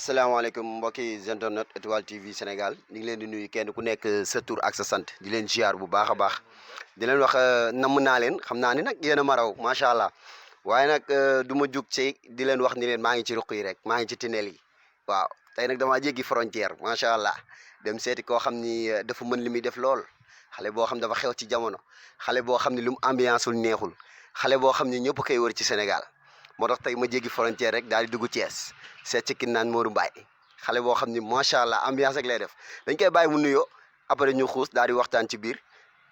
asalaamaaleykum mbokki internet Étoile TV Sénégal ñu ngi leen di nuyu kenn ku nekk sa tur ak sa sant di leen ziar bu baax a baax di leen wax namm naa leen xam naa ni nag yéen a ma raw macha allah waaye nag du ma jug ci di leen wax ni leen maa ngi ci ruq yi rek maa ngi ci tunnel yi waaw tey nag damaa jéggi frontière macha allah dem seeti koo xam ni dafa mën li muy def lool xale boo xam dafa xew ci jamono xale boo xam ni lu mu ambiance wul neexul xale boo xam ni ñëpp koy wër ci Sénégal moo tax tey ma jéggi frontière rek daal di dugg Thiès seet ci kin naan Modou Mbaye xale boo xam ni macha allah ambiance rek lay def dañ koy bàyyi mu nuyoo après ñu xuus daal di waxtaan ci biir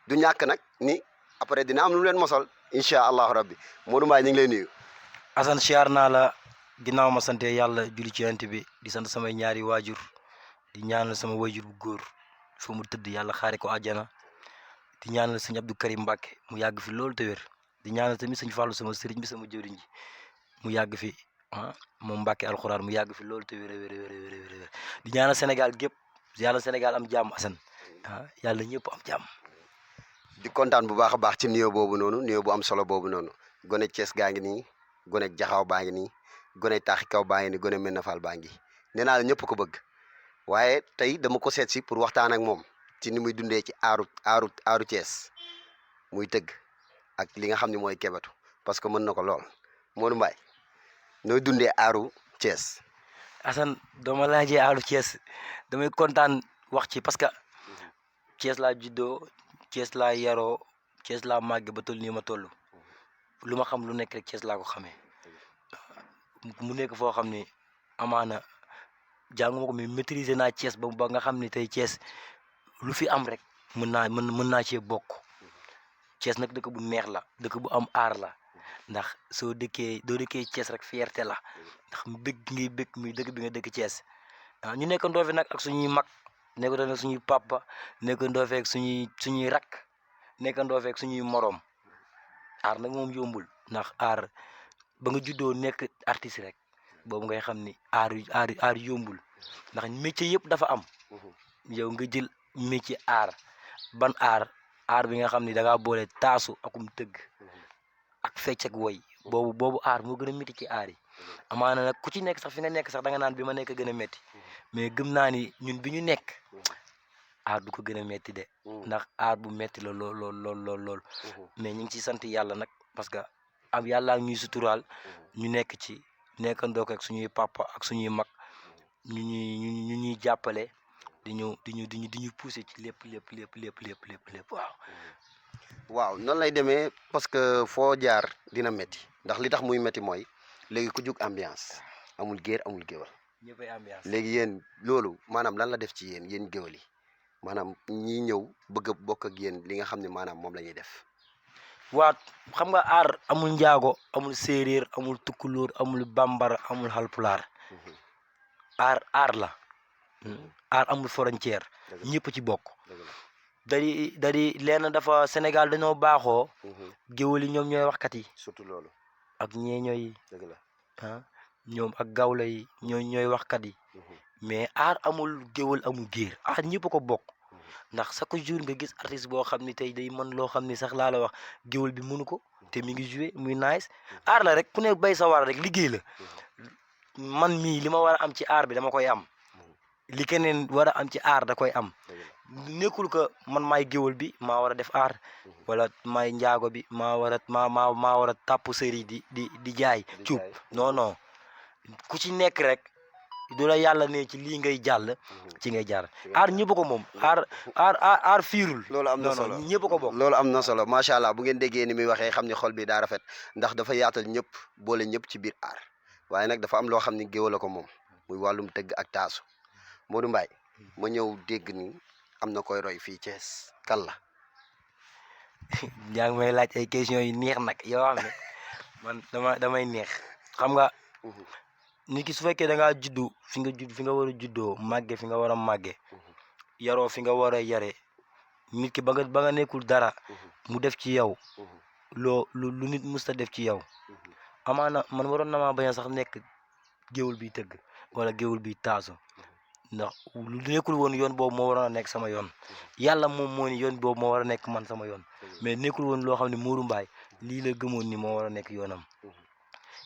du ñàkk nag ni après dina am lu leen mosal incha allahu rabbi Modou Mbaye ñu ngi lay nuyu. Assane siyaar naa la ginnaaw ma sante yàlla julli ci yonent bi di sant samay ñaari waajur di ñaanal sama waajur bu góor fa mu tëdd yàlla xaare ko àjjana di ñaanal sëñ Abdou Karim Mbacke mu yàgg fi loolu te wér di ñaanal tamit sëñ Fallou sama sëriñ bi sama jëwriñ ji mu yàgg fi moom Mbacke alxuraan mu yàgg fi loolu te wér di ñaanal Sénégal gépp yàlla Sénégal am jàmm Assane yàlla ñëpp am jàmm. di kontaan bu baax a baax ci nuyoo boobu noonu nuyoo bu am solo boobu noonu gone Thiès gaa ngi nii gone Jaxaaw baa ngi nii gone Taaxi Kaw baa ngi nii gone Médina Fall baa ngi nee naa la ñëpp ko bëgg waaye tey dama ko seet si pour waxtaan ak moom ci ni muy dundee ci aaru Thiès muy tëgg ak li nga xam ne mooy kebetu parce que mën na ko lool Modou Mbaye nooy dundee aaru Thiès. Assane dooma laajee aaru Thiès damay kontaan wax ci parce que Thiès laa juddoo Thiès laa yaroo Thiès laa màgge ba toll nii ma toll lu ma xam lu nekk rek Thiès laa ko xamee mu nekk foo xam ni amaana jànguma ko mais maîtriser naa Thiès ba nga xam ni tey Thiès lu fi am rek mën naa cee bokk Thiès nag dëkk bu neex la dëkk bu am aar la ndax doo dëkkee Thiès rek fierté la ndax bëgg ngay bëgg muy dëkk bi nga dëkk Thiès ñu nekkandoo fi nag ak suñuy mag nekkandoo fi ak suñuy papa nekkandoo fi ak suñuy rakk nekkandoo fi ak suñuy moroom aar nag moom yombul ndax aar ba nga juddoo nekk artiste rek boobu ngay xam ni aar yombul ndax métier yëpp dafa am yow nga jël métier ban aar bi nga xam ni da ngaa boole taasu akum tëgg ak fecc ak woy boobu aar moo gën a métti ci aar yi amaana nag ku ci nekk sax fi nga nekk sax da nga naan bi ma nekk gën a métti mais gëm naa ni ñun bi ñu nekk aar du ko gën a métti de ndax aar bu métti la lool mais ñu ngi ciy sant yàlla nag parce que am yàlla ak ñuy suturaal ñu nekk ci nekkandoo ak suñuy papa ak suñuy mag ñu ñuy jàppale di ñu pousser ci lépp waaw noonu lay demee parce que foo jaar dina métti ndax li tax muy métti mooy léegi ku jug ambiance amul géer amul géwal ñëppay ambiance léegi yéen loolu maanaam lan la def ci yéen géwal yi maanaam ñi ñëw bëgg a bokk ak yéen li nga xam ne maanaam moom la ñuy def. waa xam nga aar amul njaago amul séeréer amul tukkulóor amul bambara amul halpulaar aar la aar amul frontière ñëpp ci bokk dari lenn dafa Sénégal dañoo baaxoo géwal yi ñoom ñooy waxkat yi surtout loolu ak ñeeño yi dëgg la ñoom ak gawla yi ñooy waxkat yi mais aar amul géwal amul géer aar ñëpp ko bokk ndax chaque jour nga gis artiste boo xam ni tey day mën loo xam ni sax laa la wax géwal bi mënu ko te mi ngi joué muy nice aar la rek ku ne bay sa war rek liggéey la man mii li ma war a am ci aar bi dama koy am li keneen war a am ci aar da koy am nekkul que man maay géwal bi maa war a def aar wala maay njaago bi maa war a tàpp sëri di jaay cuub non ku ci nekk rek du la yàlla ne ci lii ngay jàll ci ngay jaar aar ñëpp ko moom aar fiirul loolu am na solo ñëpp ko bokk loolu am na solo macha allah bu ngeen déggee ni muy waxee xam ni xol bi daa rafet ndax dafa yaatal ñëpp boole ñëpp ci biir aar waaye nag dafa am loo xam ni géwal ko moom muy wàllum tëgg ak taasu Modou Mbaye ma ñëw dégg ni am na koy roy fii Thiès kan la. yaa ngi may laaj ay questions yu neex nag yoo xam ne man damay neex xam nga nit ki su fekkee da ngaa juddu fi nga war a juddoo màgge fi nga war a màgge yaroo fi nga war a yare nit ki ba nga nekkul dara mu def ci yow lu nit musta def ci yow amaana man waroon na maa bañ a sax nekk géwal bi tëgg wala géwal bi taasu ndax lu nekkul woon yoon boobu moo waroon a nekk sama yoon yàlla moom moo ni yoon boobu moo war a nekk man sama yoon mais nekkul woon loo xam ne Modou Mbaye lii la gëmoon ni moo war a nekk yoonam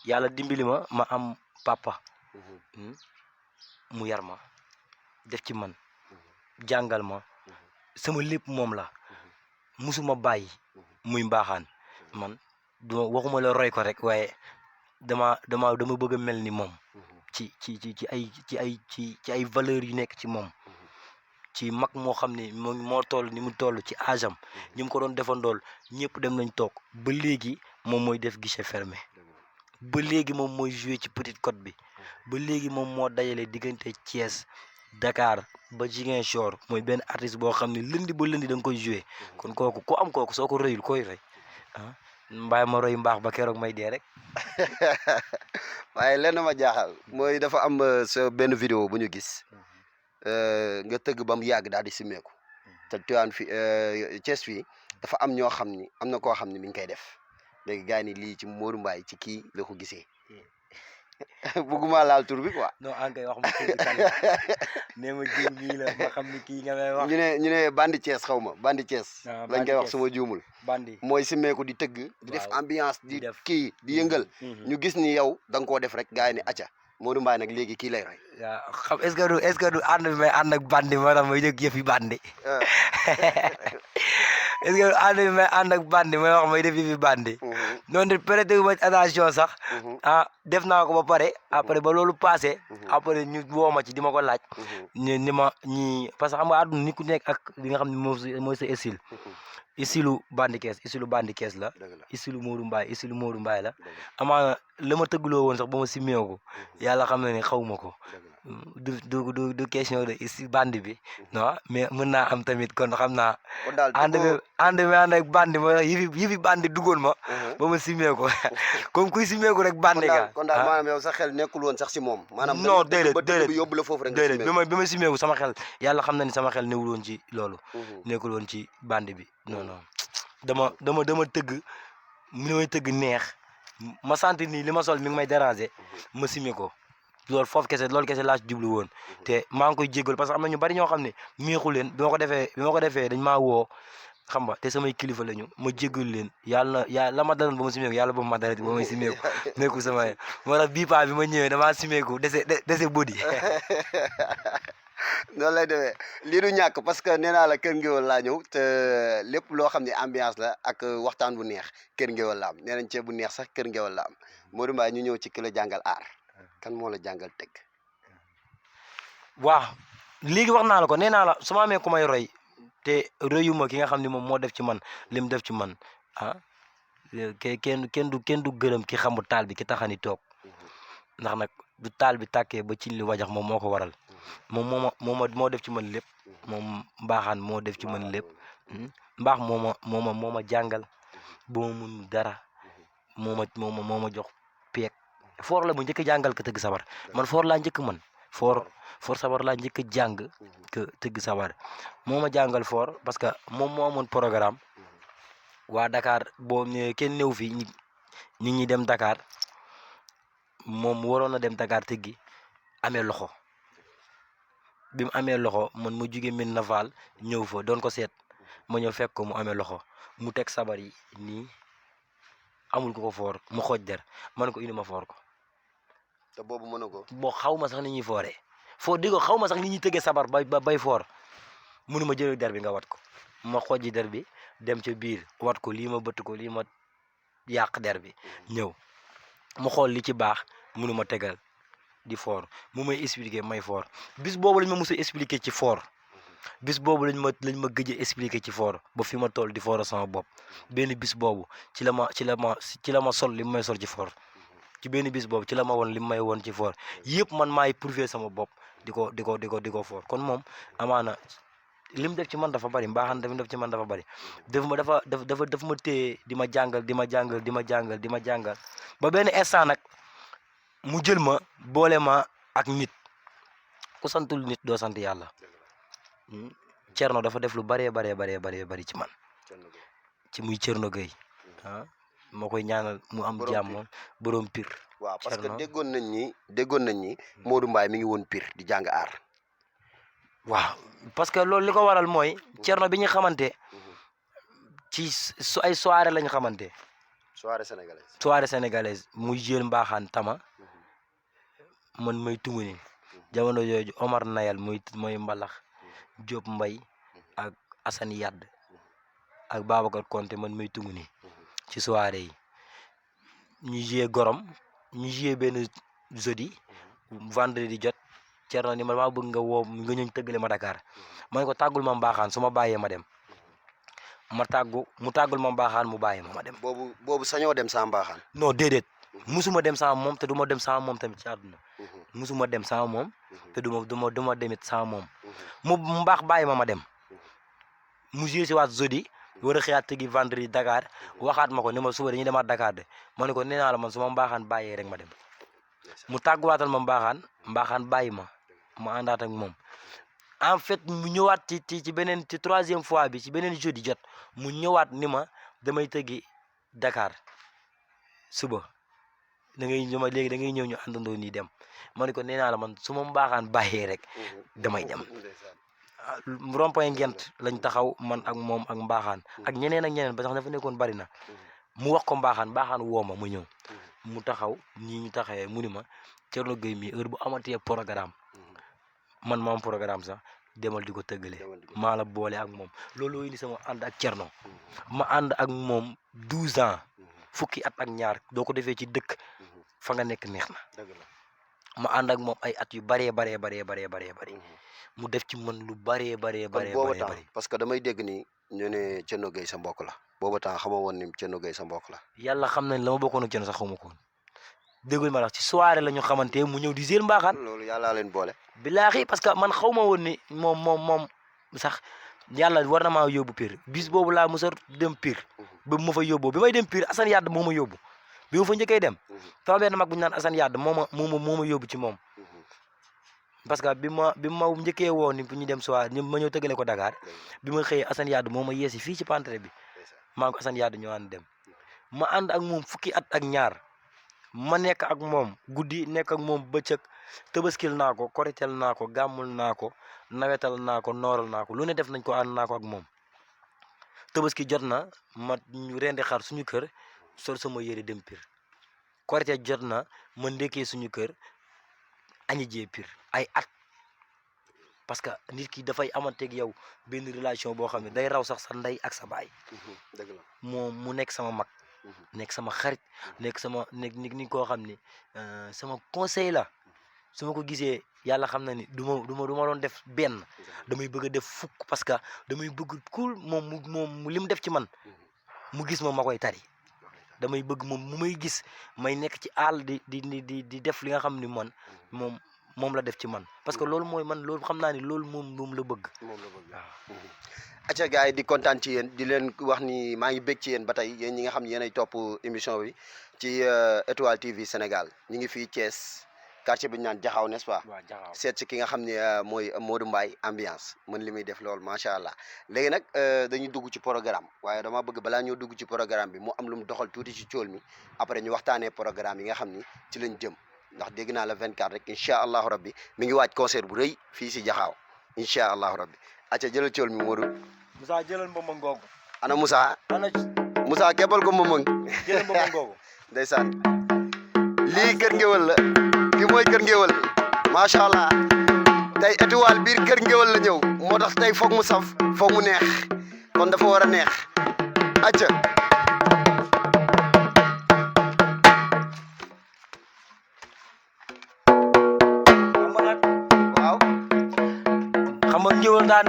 yàlla dimbali ma am papa mu yar ma def ci man jàngal ma sama lépp moom la musuma bàyyi muy mbaaxaan man duma waxuma la roy ko rek waaye dama bëgg a mel ni moom ci ay valeurs yu nekk ci moom ci mag moo xam ne moo toll ni mu toll ci âge am ñi mu ko doon defandool ñëpp dem nañ toog ba léegi moom mooy def guichet fermé ba léegi moom mooy joué ci Petite Côte bi ba léegi moom moo dajale diggante Thiès Dakar ba Ziguinchor mooy benn artiste boo xam ne lundi ba lundi da nga koy joué kon kooku ku am kooku soo ko rëyul koy rëy ah mbaay ma roy mbaax ba keroog may dee rek. waaye lenn ma jaaxal mooy dafa am sa benn vidéo bu ñu gis nga tëgg ba mu yàgg daal di simmeeku te Tivaouane fi Thiès fii dafa am ñoo xam ni am na koo xam ne mi ngi koy def léegi gars yi ni lii ci Modou Mbaye ci kii la ko gisee bëgguma laal tur bi quoi. non an kay wax ma tur bi kan nee ma jiw mii la ma xam ni kii nga may wax. ñu ne bandi Thiès xaw ma bandi Thiès. lañ koy wax suma juumul. bandi mooy simmeeku di tëgg. di def ambiance di kii di yëngal. ñu gis ni yow da nga koo def rek gars yi ni acca Modou Mbaye nag léegi kii lay roy. waaw xam est-ce que du ànd bi may ànd ak bandi moo tax may yëg yëfi bandi. est-ce que ànd bi may ànd ak bandi mooy wax may def yëfi bandi. noonu peut-être ma attention sax. def naa ko ba pare après ba loolu passé. après ñu woo ma ci di ma ko laaj. ni ma ñii parce que xam nga àdduna ni ku nekk ak li nga xam ne mooy sa style. style bandi kees la. style Modou Mbaye la. amaana la ma tëggloo woon sax ba ma simmee ko yàlla xam na ne xaw ma ko. du question de si bandi bi non mais mën naa am tamit kon xam naa. ànd bi ànd ak bandi ma yëfi bandi duggoon ma. ba ma simmee ko comme kuy simmee ko rek bandi ga. kon daal maanaam yow sa xel nekkul woon sax si moom. maanaam non déedéet yóbbu la foofu rek bi ma simmee ko sama xel yàlla xam na ni sama xel newul woon ci loolu. nekkul woon ci bandi bi non non dama tëgg mi may tëgg neex ma sentir nii li ma sol mi ngi may déranger ma simmee ko. loolu kese laa ci jublu woon te maa ngi koy jégalu parce que am na ñu bari ñoo xam ne miixu leen bi ma ko defee dañ maa woo xam nga te samay kilifa lañu ma jégalu leen yàlla la ma daloon ba ma simeeku yàlla ba ma dalati ba may simeeku nekku sama moo tax bii paa bi ma ñëwee damaa simeeku dese bodi. noonu lay demee lii du ñàkk parce que nee naa la Kër Ngéwél laa ñëw te lépp loo xam ne ambiance la ak waxtaan bu neex Kër Ngéwél la am nee nañ ceeb bu neex sax Kër Ngéwél la am Modou Mbaye ñu ñëw ci ki la jàngal aar. kan moo la jàngal tëgg. waaw léegi wax naa la ko nee naa la su ma amee ku may roy te royuma ki nga xam ne moom moo def ci man li mu def ci man kenn du gërëm ki xamu taal bi ki taxani toog ndax nag du taal bi tàkkee ba ci li wajax moom moo ko waral moom moo def ci man lépp moom mbaaxaan moo def ci man lépp mbaax moo ma jàngal ba ma mun dara moo ma jox peeg. foor la mu njëkk a jàngal ka tëgg sabar man foor laa njëkk man foor sabar laa njëkk a jàng ka tëgg sabar moo ma jàngal foor parce que moom moo amoon programme waa Dakar boo ñëwee kenn néew fii nit ñi dem Dakar moom waroon na dem Dakar tëggi amee loxo bi mu amee loxo man ma jugee Médina Fall ñëw fa doon ko seet ma ñëw fekk ko mu amee loxo mu teg sabar yi nii amul ko foor mu xooj der man ko indi ma foor ko. te boobu mën na ko. boo xaw ma sax ni ñuy fooree di ko xaw ma sax ni ñuy tëggee sabar bay foor mënu ma jël der bi nga wat ko ma xojji der bi dem ca biir wat ko lii ma bëtt ko lii ma yàq der bi ñëw mu xool li ci baax mënu ma tegal di foor mu may expliquer may foor bis boobu lañ ma mos a expliquer ci foor bis boobu lañ ma gëj a expliquer ci foor ba fi ma toll di foor sama bopp benn bis boobu ci la ma sol li may sol ci foor. ci benn bis boobu ci la ma woon li may woon ci foor yëpp man maay prouver sama bopp di ko foor kon moom amaana lim def ci man dafa bari mbaaxaan def ci man dafa bari daf ma téye di ma jàngal ba benn instant nag mu jël ma boole ma ak nit ku santul nit doo sant yàlla Thierno dafa def lu bari ci man ci muy Thierno Gueye moo koy ñaanal mu am jàmm borom Pire. waaw parce que déggoon nañ ñi Modou Mbaye mi ngi woon Pire di jàng aar. waaw parce que loolu li ko waral mooy Thierno bi ñu xamante ci ay soirée lañ xamante. soirée sénégalaise muy jël mbaaxaan tama man may tungu ni jamono jooju Omar Nayal mooy mbalax Diop Mbay ak Assane Yadd ak Babacar Konté man may tungu ni ci soirée yi ñu joué gorom ñu joué benn jeudi vendredi jot Thierno ni ma maa bëgg nga woo nga ñëw tëggale ma Dakar ma ne ko tàggul ma mbaaxaan su ma bàyyee ma dem mu tàggul ma mbaaxaan mu bàyyi ma dem. boobu sañoo dem saa mbaaxaan. non déedéet musuma dem sama moom te du ma dem sama moom tamit ci àdduna musuma dem sama moom te du ma demit sama moom mu mbaax bàyyi ma dem mu joué si waat jeudi war a xëyaat tëggi vendredi Dakar waxaat ma ko ni ma suba dañuy demaat Dakar de ma ne ko nee naa la man su ma mbaaxaan bàyyee rek ma dem mu tàgguwaatal ma mbaaxaan bàyyi ma àndaat ak moom en fait mu ñëwaat ci beneen ci troisième fois bi ci beneen jeudi jot mu ñëwaat ni ma damay tëggi Dakar suba da ngay ñëw léegi da ngay ñëw ñu àndandoo nii dem ma ne ko nee naa la man su ma mbaaxaan bàyyee rek damay dem rond-point Ngent lañ taxaw man ak moom ak mbaaxaan ak ñeneen ba sax dafa nekkoon bari na mu wax ko mbaaxaan woo ma ñëw mu taxaw ñii ñu taxawee mu ni ma Thierno Gueye mi heure bu amatee programme man ma am programme sax demal di ko tëggale maa la boole ak moom loolu indi sama ànd ak Thierno ma ànd ak moom 12 ans fukki at ak ñaar doo ko defee ci dëkk fa nga nekk neex na ma ànd ak moom ay at yu baree mu def ci man lu baree parce que damay dégg ni ñu ne Thierno Gueye sa mbokk la booba temps xamoo woon ni Thierno Gueye sa mbokk la. yàlla xam nañ la ma bokkoon ak Thierno sax xaw ma ko woon déggul ma la ci soirée la ñu xamante mu ñëw di jël mbaaxaan. loolu yàllaa leen boole. bilaahi parce que man xaw ma woon ni moom sax yàlla war na maa yóbbu Pire bis boobu laa mos a dem Pire ba mu ma fa yóbboo bi may dem Pire Assane Yadd moo ma yóbbu bi ma fa njëkkee dem sama benn mag bu ñu naan Assane Yadd moo ma yóbbu ci moom parce que bi ma njëkkee woo ni ñu dem soir ma ñëw tëggale ko Dakar bi ma xëyee Assane Yadd moo ma yeesi fii ci pantre bi maa ko Assane Yadd ñoo ànd dem ma ànd ak moom fukki at ak ñaar ma nekk ak moom guddi nekk ak moom bëccëg tëbaskil naa ko koritel naa ko gàmmul naa ko nawetal naa ko nooral naa ko lu ne def nañ ko ànd naa ko ak moom tëbaski jot na ma rendi xar suñu kër sol sama yére dem Pire korite jot na ma ndekkee suñu kër añi jee Pire ay at parce que nit ki dafay amanteeg yow benn relation boo xam ne day raw sax sa ndey ak sa baay dëgg la moom mu nekk sama mag nekk sama xarit nekk ni koo xam ni sama conseil la su ma ko gisee yàlla xam na ni du ma doon def benn damay bëgg a def fukk parce que damay bëgg cool moom li mu def ci man mu gis ma koy tari damay bëgg moom mu may gis may nekk ci àll di def li nga xam ni man moom la def ci man parce que loolu mooy man loolu xam naa ni loolu moom la bëgg. waaw. acca gars yi di kontaan ci yéen di leen wax ni maa ngi bég ci yéen ba tey yéen ñi nga xam ne yéenay topp émission bi ci Étoile TV Sénégal ñu ngi fii Thiès quartier bi ñu naan Jaxaw n'est-ce pas. waaw Jaxaw seet si ki nga xam ne mooy Modou Mbaye ambiance mën li muy def loolu macha allah léegi nag dañuy dugg ci programme waaye dama bëgg balaa ñoo dugg ci programme bi mu am lu mu doxal tuuti ci cool mi après ñu waxtaanee programme yi nga xam ni ci lañ jëm ndax dégg naa la 24 rek incha allahu rabbi mi ngi waaj concert bu rëy fii si Jaxaw incha allahu rabbi acca jëlal cool mi Modou. Moussa jëlal mbomba ngoogu. ana Moussa. ana Moussa keppal ko mbomba. jëlal mbomba ngoogu. ndeysaan lii kër ngéwal la ki mooy kër ngéwal macha allah tey Étoile biir kër ngéwal la ñëw moo tax tey foog mu saf foog mu neex kon dafa war a neex acca waaw xam nga ngéwal daa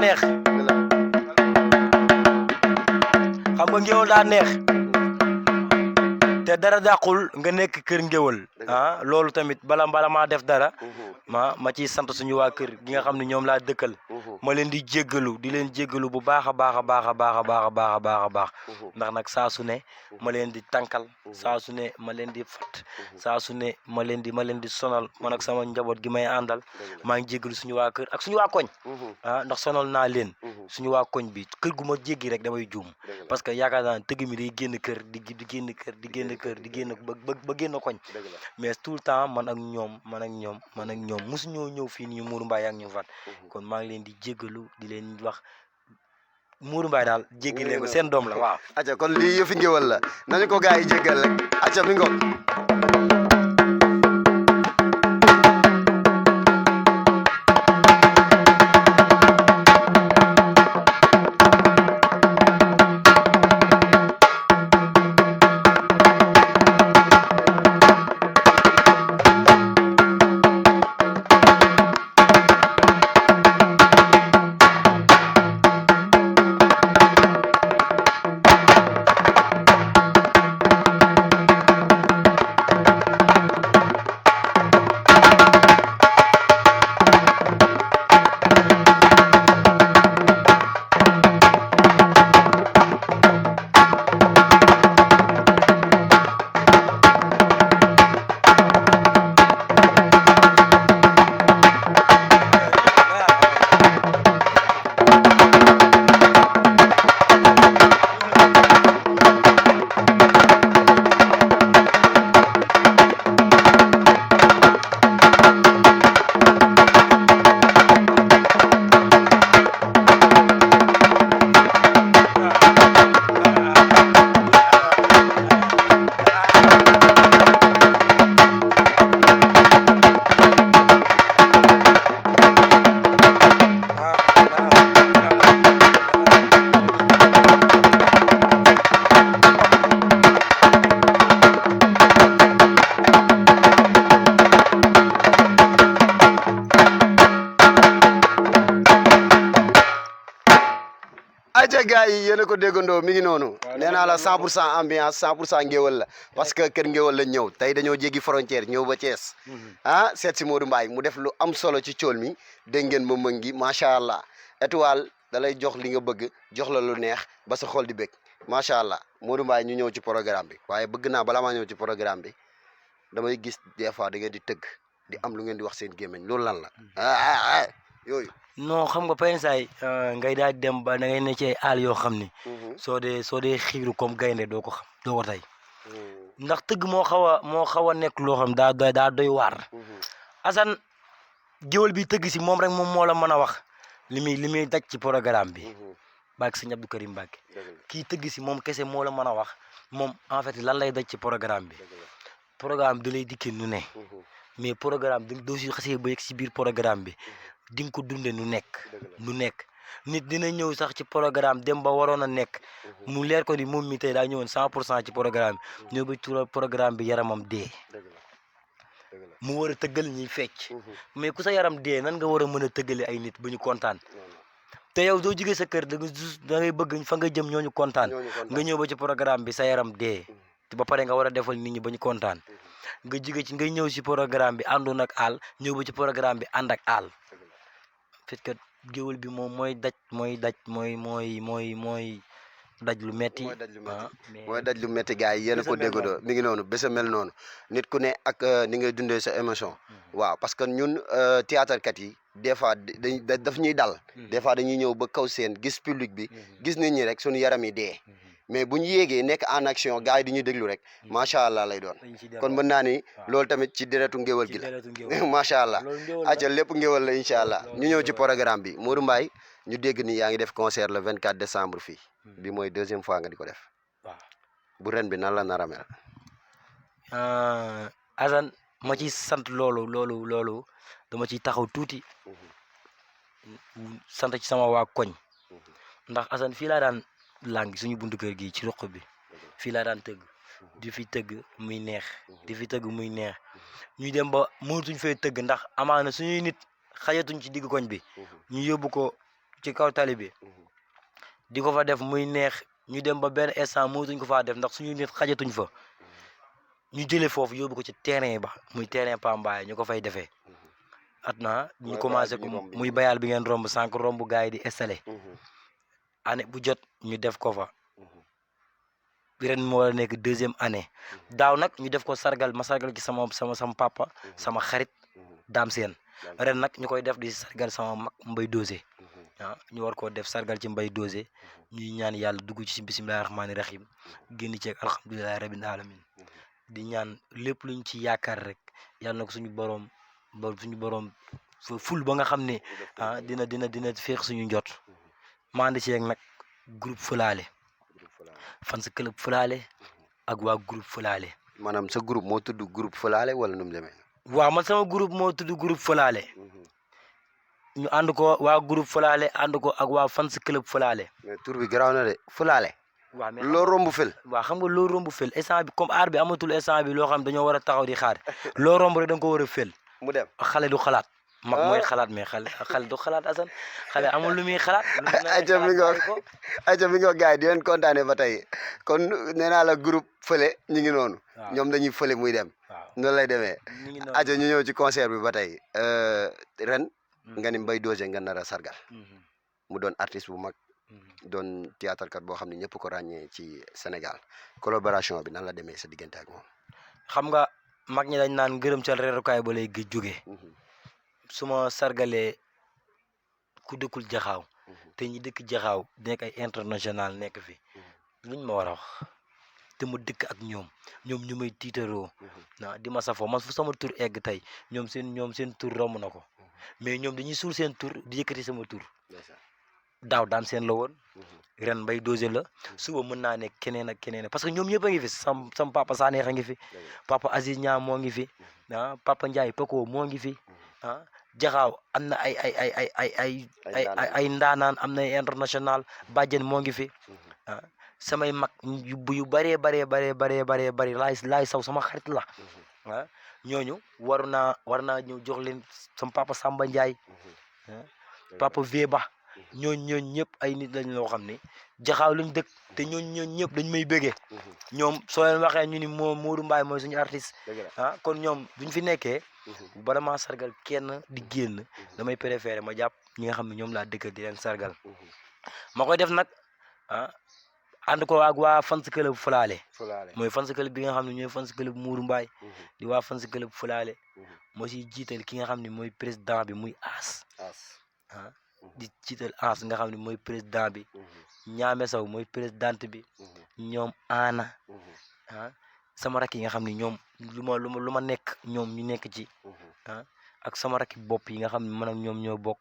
neex te dara dàqul nga nekk kër ngéwal loolu tamit bala maa def dara ma ciy sant suñu waa kër gi nga xam ne ñoom laa dëkkal ma leen di jéggalu bu baax a baax ndax nag saa su ne ma leen di tànkal saa su ne ma leen di fat saa su ne ma leen di sonal man ak sama njaboot gi may àndal maa ngi jéggalu suñu waa kër ak suñu waa koñ ndax sonal naa leen suñu waa koñ bi kër gu ma jéggi rek damay juum parce que yaakaar naa tëgg mi day génn kër di génn kër di génn ba génn koñ mais tout le temps man ak ñoom mosuñoo ñëw fii nii Modou Mbaye ak ñu fat kon maa ngi leen di jéggalu di leen wax Modou Mbaye daal jéggi leen ko seen doom la waaw. acca kon lii yëfi ngéwal la nañu ko gars yi jéggal rek acca mi ngoog gars yi yéen a ko déggandoo mi ngi noonu nee naa la 100% ambiance 100% ngéwal la parce que kër ngéwal lañ ñëw tey dañoo jéggi frontière ñëw ba Thiès ah seet si Modou Mbaye mu def lu am solo ci cool mi dégg ngeen ma mëng gi macha allah étoile da lay jox li nga bëgg jox la lu neex ba sa xol di bëgg macha allah Modou Mbaye ñu ñëw ci programme bi waaye bëgg naa balaa maa ñëw ci programme bi damay gis des fois da ngeen di tëgg di am lu ngeen di wax seen gémmiñ loolu lan la yooyu. non xam nga payen saay ngay daal di dem ba da ngay ne ci ay àll yoo xam ni soo dee xiiru comme gaynde doo ko xam doo ko tey ndax tëgg moo xaw a nekk loo xam daa doy waar Assane géwél bi tëgg si moom rek moom moo la mën a wax li muy daj ci programme bi baak sëñ Abdou Karim Mbacke kii tëgg si moom kese moo la mën a wax moom en fait lan lay daj ci programme bi programme da lay dikkee nu ne mais programme doo si xasee ba yegg si biir programme bi di nga ko dunde nu nekk nit dina ñëw sax ci programme dem ba waroon a nekk mu leer ko ni moom mi tey daa ñëwoon 100% ci programme bi ñëw ba ci programme bi yaramam dee mu war a tëggal ñuy fecc mais ku sa yaram dee nan nga war a mën a tëggale ay nit ba ñu kontaan te yow doo jógee sa kër da ngay bëgg fa nga jëm ñooñu kontaan nga ñëw ba ci programme bi sa yaram dee te ba pare nga war a defal nit ñi ba ñu kontaan nga jóge ci ngay ñëw si programme bi àndoon ak àll ñëw ba ci programme bi ànd ak àll fait que géwél bi moom mooy daj lu metti mooy daj lu metti gars yi yéen a ko déggoo mi ngi noonu bés a mel noonu nit ku ne ak ni ngay dundee sa émotion waaw parce que ñun théâtre kat yi des fois daf ñuy dal des fois dañuy ñëw ba kaw seen gis public bi gis nit ñi rek suñu yaram yi dee mais bu ñu yéegee nekk en action gars yi di ñu déglu rek macha allah lay doon kon mën naa ni loolu tamit ci deretu ngéwal gi la macha allah acca lépp ngéwal la incha allah ñu ñëw ci programme bi Modou Mbaye ñu dégg ni yaa ngi def concert le 24 décembre fii bi mooy 2e fois nga di ko def bu ren bi nan la nar a mel Assane ma ciy sant loolu dama ciy taxaw tuuti sant ci sama waa koñ ndax Assane fii laa daan lang suñu buntu kër gi ci roq bi fii laa daan tëgg di fi tëgg muy neex ñuy dem ba mënatuñ fay tëgg ndax amaana suñuy nit xajatuñ ci digg koñ bi ñu yóbbu ko ci kaw tali bi di ko fa def muy neex ñu dem ba benn instant mënatuñ ko faa def ndax suñuy nit xajatuñ fa ñu jëlee foofu yóbbu ko ci terrain ba muy terrain Pambaay ñu ko fay defee ñu commencé ko muy bayal bi ngeen romb sànq romb gars yi di installé année bu jot ñu def ko fa ren moo war a nekk 2e année daaw nag ñu def ko ma sargal ci sama papa sama xarit Dame Sène ren nag ñu koy def di sargal sama mag Mbaye Dosé ñu war koo def sargal ci Mbaye Dosé ñuy ñaan yàlla dugg ci bisimilahi rahmaani rahim génn ci ak alhamdulilahi rabbil alamin di ñaan lépp luñ ci yaakaar rek yàlla na ko suñu borom ful ba nga xam ne dina féex suñu njot ma ànd ci nag groupe Fulaale fan sa club Fulaale ak waa groupe Fulaale. maanaam sa groupe moo tudd groupe Fulaale wala nu mu demee. waaw man sama groupe moo tudd groupe Fulaale ñu ànd ko waa groupe Fulaale ànd ko ak waa fan sa club Fulaale. mais tur bi garaaw na de Fulaale. waaw mais loo romb fël. waaw xam nga loo romb fël instant bi comme aar bi amatul instant bi loo xam dañoo war a taxaw di xaar loo romb rek da nga ko war a fël. mu dem xale du xalaat. mag mooy xalaat mais xale du xalaat Assane xale amul lu muy xalaat. ayca mi ngoog gars yi di leen kontaane ba tey kon nee naa la groupe fële ñu ngi noonu. ñoom dañuy fële muy dem. noonu lay demee. ayca ñu ñëw ci concert bi ba tey ren. nga ni Mbaye Dosé nga nar a sargal. mu doon artiste bu mag. doon théâtre kat boo xam ne ñëpp ko ràññee ci Sénégal collaboration bi nan la demee sa diggante ak moom. xam nga mag ñi dañ naan gërëm ca reerukaay ba lay gëj jógee. su ma sargalee ku dëkkul jaxaaw te ñi dëkk jaxaaw nekk ay international nekk fi luñ ma war a wax te ma dëkk ak ñoom ñu may tiitaroo di ma safoo man fu sama tur egg tey ñoom seen tur romb na ko mais ñoom dañuy suul seen tur di yëkkati sama tur daaw Dame Sène la woon ren Mbaye Dosé la suba mën naa ne keneen ak keneen parce que ñoom ñëpp a ngi fi sam papa Saneex a ngi fi papa Aziz Niang moo ngi fi papa Ndiaye Peko moo ngi fi jaxaaw am na ay ndaanaan am na international bàjjen moo ngi fi samay mag yu bëree bari laay saw sama xarit la ñooñu war naa ñëw jox leen sama papa Samba Ndiaye papa Veba ñooñu ñëpp ay nit lañ loo xam ne jaxaaw lañ dëkk te ñooñu ñëpp dañ may bëggee ñoom soo leen waxee ñu ni Modou Mbaye mooy suñu artiste kon ñoom duñ fi nekkee bala maa sargal kenn di génn damay préféré ma jàpp ñi nga xam ne ñoom laa dëkkal di leen sargal ma koy def nag ànd ko ak waa fans club Fulaale mooy fans club bi nga xam ne ñooy fans club Modou Mbaye di waa fans club Fulaale moo siy jiital ki nga xam ne mooy président bi muy As di jiital As nga xam ne mooy président bi ñaame saw mooy présidente bi ñoom Ana sama rakk yi nga xam ne ñoom lu ma nekk ñoom ñu nekk ci ak sama rakki bopp yi nga xam ne man ak ñoom ñoo bokk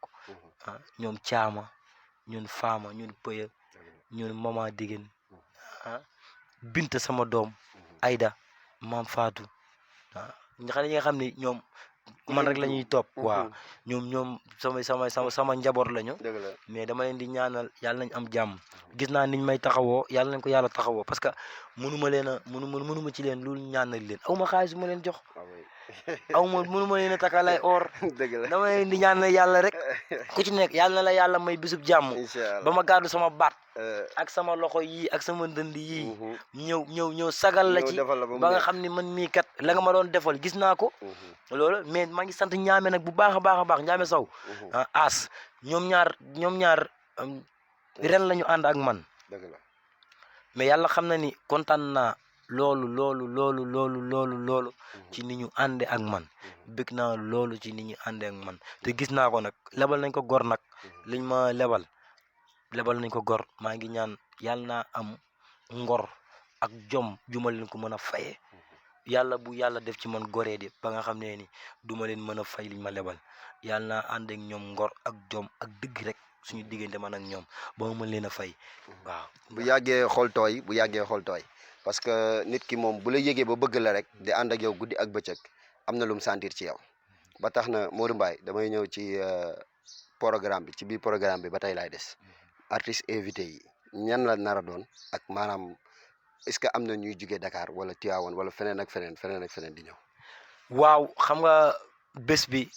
ñoom Caama ñun Faama ñun Pëya ñun Mama Digeen Binta sama doom Aïda Maam Fatou ñi nga xam ne ñoom man rek la ñuy topp waaw ñoom sama njaboot lañu mais dama leen di ñaanal yàlla nañ am jàmm gis naa niñ may taxawoo yàlla nañ ko yàlla taxawoo parce que mënuma ci leen loolu ñaanal leen aw ma xaalis bu ma leen jox mënuma leen a takalay or dama leen di ñaanal yàlla rek ku ci nekk yàlla na la yàlla may bisub jàmm ba ma gàddu sama baat ak sama loxo yii ak sama ndënd yii ñëw sagal la ci ba nga xam ne man mii kat la nga ma doon defal gis naa ko loolu mais maa ngi sant ñaame nag bu baax a baax ñaame saw As ñoom ñaar ren la ñu ànd ak man mais yàlla xam na ni kontaan naa loolu ci ni ñu ànde ak man bëgg naa loolu ci ni ñu ànde ak man te gis naa ko nag lebal nañ ko gor nag liñ ma lebal nañ ko gor maa ngi ñaan yàlla naa am ngor ak jom juma leen ko mën a fayee yàlla bu yàlla def ci man goree di ba nga xam ne ni duma leen mën a fay liñ ma lebal yàlla naa ànd ak ñoom ngor ak jom ak dëgg rek suñu diggante man ak ñoom ba ma mën leen a fay waaw bu yàggee xol tooy parce que nit ki moom bu la yëgee ba bëgg la rek di ànd ak yow guddi ak bëccëg am na lu mu sentir ci yow ba tax na Modou Mbaye damay ñëw ci programme bi ci biir programme bi ba tey laay des artistes invités yi ñan la nar a doon ak maanaam est-ce que am na ñuy jugee Dakar wala Tivaouane wala feneen ak feneen di ñëw. waaw xam nga bés bi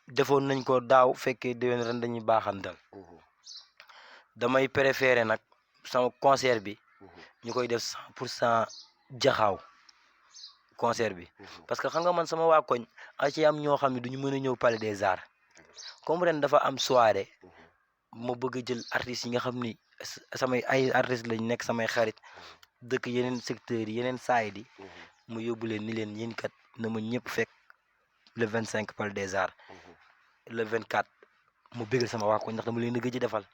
defoon nañ ko daaw fekkee déwén ren dañuy baaxantal damay préféré nag sama concert bi ñu koy def 100% jaxaaw concert bi parce que xam nga man sama waa koñ a ci am ñoo xam ne duñu mën a ñëw Palais des Arts comme ren dafa am soirée ma bëgg a jël artistes yi nga xam ni samay ay artistes lañ nekk samay xarit dëkk yeneen secteurs yi yeneen saay di mu yóbbu leen ni leen yéen kat na ma ñëpp fekk le 25 Palais des Arts le 24 mu bëggal sama waa koñ ndax dama leen a gëj a defal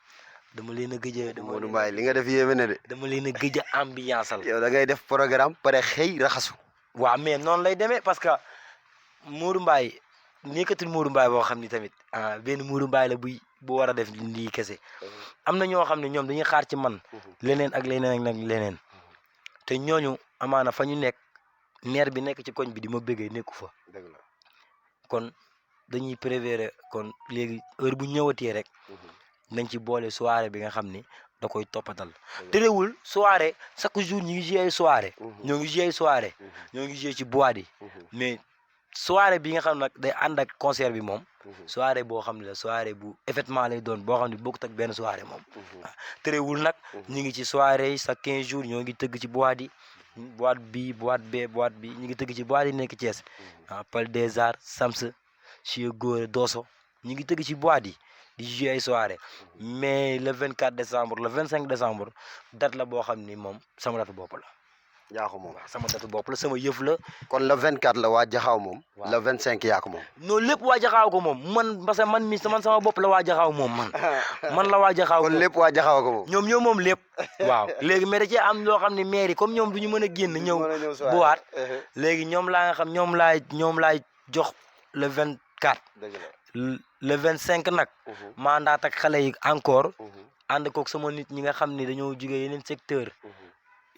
Modou Mbaye li nga def yéeme na de. dama leen a gëj a ambianceal. yow da ngay def programme pare xëy raxasu. waaw mais noonu lay demee parce que Modou Mbaye nekkatul Modou Mbaye boo xam ni tamit benn Modou Mbaye la bu war a def lii kese am na ñoo xam ne ñoom dañuy xaar ci man leneen ak leneen te ñooñu amaana fa ñu nekk maire bi nekk ci koñ bi di ma bëggee nekku fa. dëgg la kon dañuy préférer kon léegi heure bu ñëwatee rek. nañ ci boole soirée bi nga xam ni da koy toppatal terewul soirée chaque jour ñu ngi jouer soirée ñoo ngi jouer soirée ñoo ngi jouer ci boîte yi mais soirée bi nga xam nag day ànd ak concert bi moom soirée boo xam ne la soirée bu événement lay doon boo xam ne bokkut ak benn soirée moom terewul nag ñu ngi ci soirée yi chaque 15 jours ñoo ngi tëgg ci boîte yi boîte bi ñu ngi tëgg ci boîte yi nekk Thiès Palais des Arts Sams Chieux Góore Dosso ñu ngi tëgg ci boîte yi di jouer ay soirée mais le 24 décembre le 25 décembre date la boo xam ni moom sama datu bopp la. yaa ko moom sama datu bopp la sama yëf la. kon le 24 la waa Jaxaaw moom. le 25 yaa ko moom. non lépp waa Jaxaaw ko moom man parce que man sama bopp la waa Jaxaaw moom man la waa Jaxaaw kon lépp waa Jaxaaw ko moom. ñoom moom lépp. waaw léegi mais da cee am loo xam ne mairie comme ñoom du ñu mën a génn ñëw bu waat léegi ñoom laay jox le 24. dëgg la. le 25 nag mandat ak xale yi encore ànd kook sama nit ñi nga xam ne dañoo jugee yeneen secteur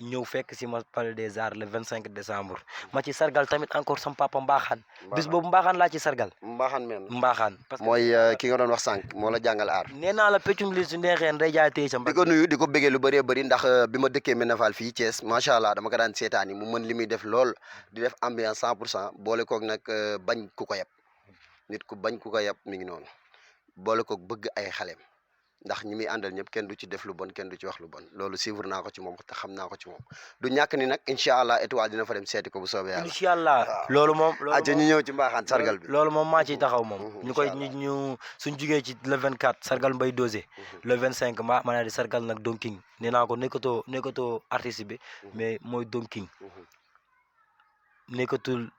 ñëw fekk si ma Palais des Arts le 25 décembre ma ci sargal tamit encore sama papa Mbaxaan bis boobu Mbaxaan laa ci sargal Mbaxaan parce que mooy ki nga doon wax sànq moo la jàngal aar nee naa la peccum li su neexee day jaay tey sa di ko nuyu di ko bëggee lu bëree bëri ndax bi ma dëkkee Médina Fall fii Thiès macha allah dama ko daan seetaan yi mu mën li muy def lool di def ambiance 100% boole koog nag bañ ku ko yeb nit ku bañ ku ko yab mi ngi noonu boole ko bëgg ay xaleem ndax ñi muy àndal ñëpp kenn du ci def lu bon kenn du ci wax lu bon loolu suivre naa ko ci moom te xam naa ko ci moom du ñàkk ni nag incha allah étoile dina fa dem seeti ko bu soobee yàlla. incha allah loolu moom. acca ñu ñëw ci mbaaxaan sargal bi. loolu moom maa ciy taxaw moom. ñu koy ñu suñ jugee ci le 24 sargal Mbaye Dosé. le 25 ma naa di sargal nag Don King nee naa ko nekkatoo artiste bi mais mooy Don King nekkatul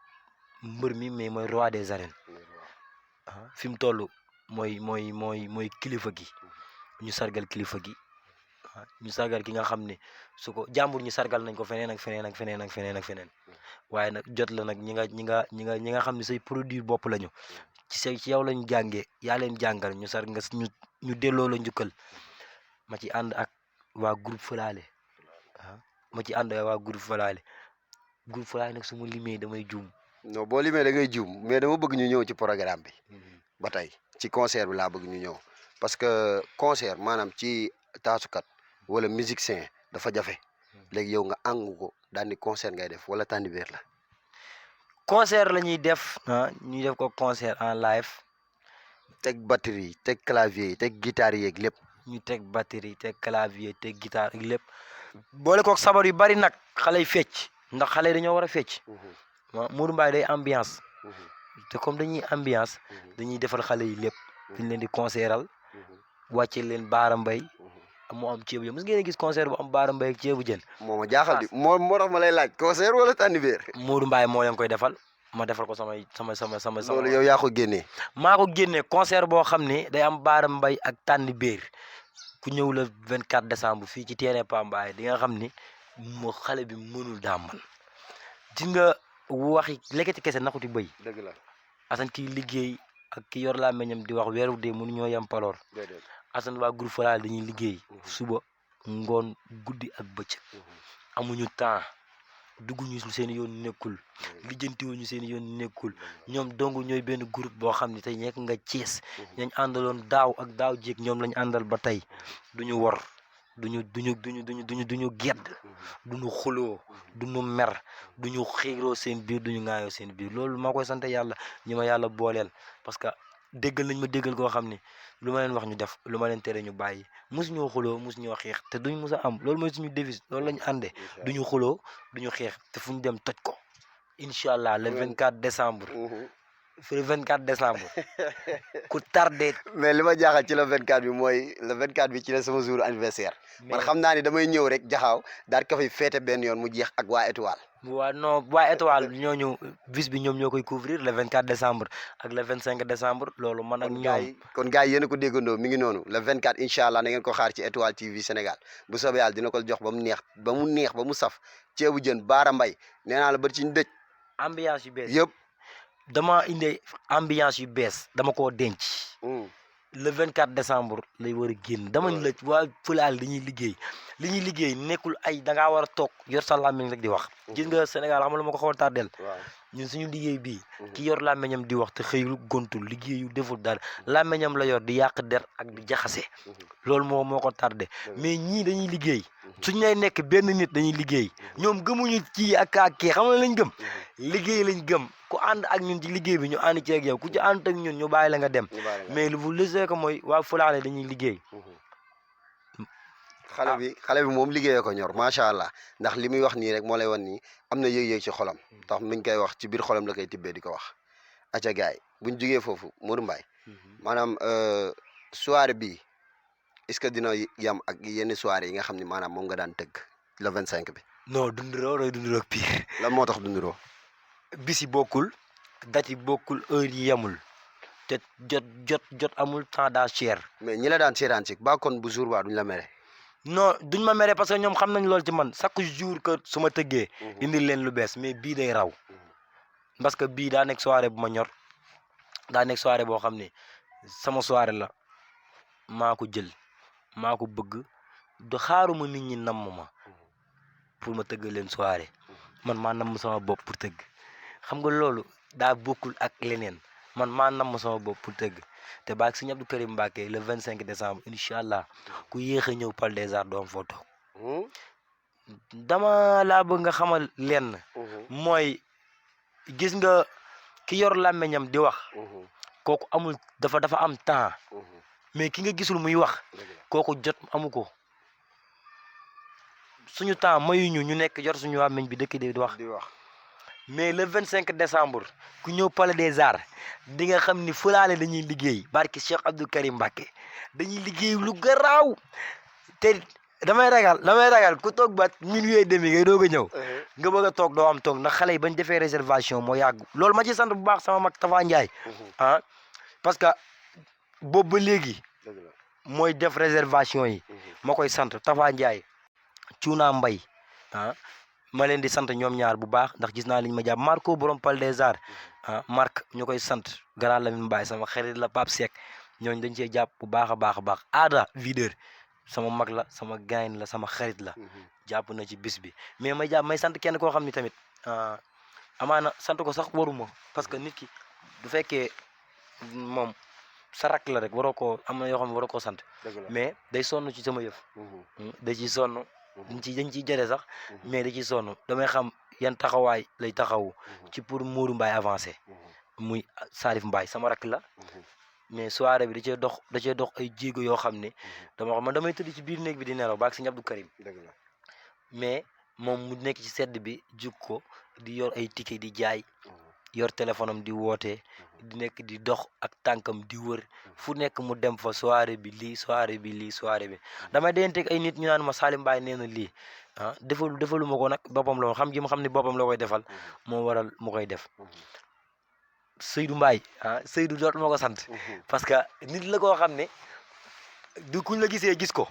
mbër mi mais mooy roi des arènes fi mu toll mooy kilifa gi ñu sargal kilifa gi ñu sargal ki nga xam ne su ko jàmbur ñu sargal nañ ko feneen ak feneen ak feneen ak feneen ak feneen waaye nag jot la nag ñi nga xam ne say produit bopp lañu ci yow lañu jàngee yaa leen jàngal ñu ñu delloo la njukkal ma ci ànd ak waa groupe Falaale groupe Falaale nag su ma limee damay juum. non boo limee da ngay juum mais dama bëgg ñu ñëw ci programme bi ba tey ci concert bi laa bëgg ñu ñëw parce que concert maanaam ci taasukat wala musicien dafa jafe léegi yow nga àngu ko daal ni concert ngay def wala tànnibeer la. concert la ñuy def ñuy def ko concert en live. teg batterie teg clavier teg guitare yeeg lépp. ñu teg batterie teg clavier teg guitare ak lépp boole kook sabar yu bari nag xale yi fecc ndax xale yi dañoo war a fecc. Modou Mbaye day ambiance te comme dañuy ambiance dañuy defal xale yi lépp dañ leen di concertal wàcce leen Baara Mbaye moo am ceebu jën mos ngeen gis concert bu am Baara Mbaye ak ceebu jën. moo ma jaaxal di moo tax ma lay laaj concert wala tànnibeer. Modou Mbaye moo leen koy defal ma defal ko sama. loolu yow yaa ko génnee. maa ko génnee concert boo xam ne day am Baara Mbaye ak tànnibeer ku ñëw le 24 décembre fii ci terrain Pambaay di nga xam ni moo xale bi mënul daa man di nga waxi lekkati kese naxuti bëy. dëgg la Assane kii liggéey ak ki yor laa meññam di wax weeru dee mënu ñoo yem paloor. Assane waa groupe Falaale dañuy liggéey suba ngoon guddi ak bëccëg amuñu temps dugguñu seen yoon nekkul lijjantiwuñu seen yoon nekkul ñoom dong ñooy benn groupe boo xam ne tey nekk nga Thiès ñañ àndaloon daaw ak daaw jéeg ñoom lañ àndal ba tey duñu wor duñu gedd duñu xuloo duñu mer duñu xiiroo seen biir duñu ŋaayoo seen biir loolu maa koy sant yàlla ñi ma yàlla booleel parce que déggal nañ ma déggal koo xam ne lu ma leen wax ñu def lu ma leen tere ñu bàyyi mosu ñoo xuloo mosu ñoo xeex te duñ mos a am loolu mooy suñu devise loolu lañu àndee duñu xuloo duñu xeex te fu ñu dem toj ko incha allah le 24 décembre. le 24 décembre ku tardé. mais li ma jaaxal ci le 24 bi mooy le 24 bi ci la sama jour anniversaire. man xam naa ni damay ñëw rek jaxaaw daal ko fay féete benn yoon mu jeex ak waa étoile. waa étoile ñooñu bis bi ñoom ñoo koy couvrir le 24 décembre ak le 25 décembre loolu man ak ñoom. kon gars yi yéen a ko déggandoo mi ngi noonu le 24 incha allah na ngeen ko xaar ci étoile TV Sénégal bu soobee yàlla dina ko jox ba mu neex ba mu saf ceebu jën Baara Mbaye nee naa la ba ci ñu dëj. ambiance yu bees yëpp. dama indi ambiance yu bees dama koo denc. le 24 décembre lay war a génn dama la waa Falaale dañuy liggéey li ñuy liggéey nekkul ay da ngaa war a toog yor sa làmmiñ rek di wax. gis nga Sénégal xam nga lu ma ko xaw a tardel ñun suñu liggéey bii ki yor làmmiñam di wax te xëyul gontul liggéeyu deful dara làmmiñam la yor di yàq der ak di jaxase loolu moo ko tardé mais ñii dañuy liggéey suñ lay nekk benn nit dañuy liggéey ñoom gëmuñu ci ak kii xam nga lañ gëm liggéey lañ gëm ku ànd ak ñun ci liggéey bi ñu ànd ci ak yow ku ci ànd ak ñun ñu bàyyi la nga dem mais lu bu lisee ko mooy waa Falaale dañuy liggéey. xale bi moom liggéeyee ko ñor macha allah ndax li muy wax nii rek moo lay wan nii am na yëg-yëg ci xolam tax mi ngi koy wax ci biir xolam la koy tibbee di ko wax. acca gars yi buñ jugee foofu Modou Mbaye maanaam soirée bi est-ce que dina yam ak yenn soirée yi nga xam ne maanaam moom nga daan tëgg le 25 bi. non dunduroo looy dunduroo pire. lan moo tax dunduroo. bis yi bokkul date yi bokkul heure yi yemul te jot amul temps daa cher. mais ñi la daan seetaan si ba kon bu jour waa duñ la mere. non duñ ma mere parce que ñoom xam nañ loolu ci man chaque jour que su ma tëggee indil leen lu bees mais bii day raw parce que bii daa nekk soirée bu ma ñor daa nekk soirée boo xam ne sama soirée la maa ko jël maa ko bëgg du xaaruma nit ñi namm ma pour ma tëgg leen soirée man maa namm sama bopp pour tëgg xam nga loolu daa bokkul ak leneen man maa namm sama bopp pour tëgg te baag Sëñ Abdou Karim Mbacké le 25 décembre incha allah ku yéex a ñëw Palais des Arts doom foo toog dama laa bëgg nga xamal lenn mooy gis nga ki yor làmmiñam di wax kooku amul dafa am temps mais ki nga gisul muy wax dëgg la kooku jot amu ko suñu temps mayuñu ñu nekk jot suñu wàmmiñ bi dëkk di wax di wax mais le 25 décembre ku ñëw Palais des Arts di nga xam ni fulaale dañuy liggéey barki Cheikh Abdou Karim Mbacké dañuy liggéey lu garaaw te damay ragal ku toog ba minuit et demi ngay doog a ñëw nga bëgg a toog doo am toog ndax xale yi bañ defee réservation moo yàgg loolu ma ci sant bu baax sama mag Tafa Ndiaye ah parce que boobu ba léegi dëgg la mooy def réservation yi ma koy sant Tafa Ndiaye Cuuna Mbay ah ma leen di sant ñoom ñaar bu baax ndax gis naa liñ ma jàpp Marco borom Palais des Arts ah Marc ñu koy sant Grand Lamine Mbaye sama xarit la Pape Seck ñooñu dañ cee jàpp bu baax a baax aada videur sama mag la sama gain la sama xarit la jàpp na ci bis bi mais may sant kenn koo xam ni tamit amaana sant ko sax waruma parce que nit ki du fekkee moom sa rakk la rek waroo koo am na yoo xam ne waroo koo sant mais day sonn ci sama yëf da ciy sonn dañ ciy jëlee sax mais da ciy sonn damay xam yan taxawaay lay taxawu ci pour Modou Mbaye avancé muy Salif Mbaye sama rakk la mais soirée bi da cee dox ay jéego yoo xam ne dama xam man damay tëdd ci biir néeg bi di nelaw baag si Abdou Karim mais moom mu nekk ci sedd bi jug ko di yor ay ticket di jaay yor téléphone am di woote di nekk di dox ak tànkam di wër fu nekk mu dem fa soirée bi lii soirée bi lii soirée bi damay denteeg ay nit ñu naan ma Salim Mbaye nee na lii ah defalu ma ko nag boppam la xam gi ma xam ne boppam la koy defal moo waral mu koy def Seydou Mbaye Seydou dootuma ko sant parce que nit la koo xam ne du kuñ la gisee gis ko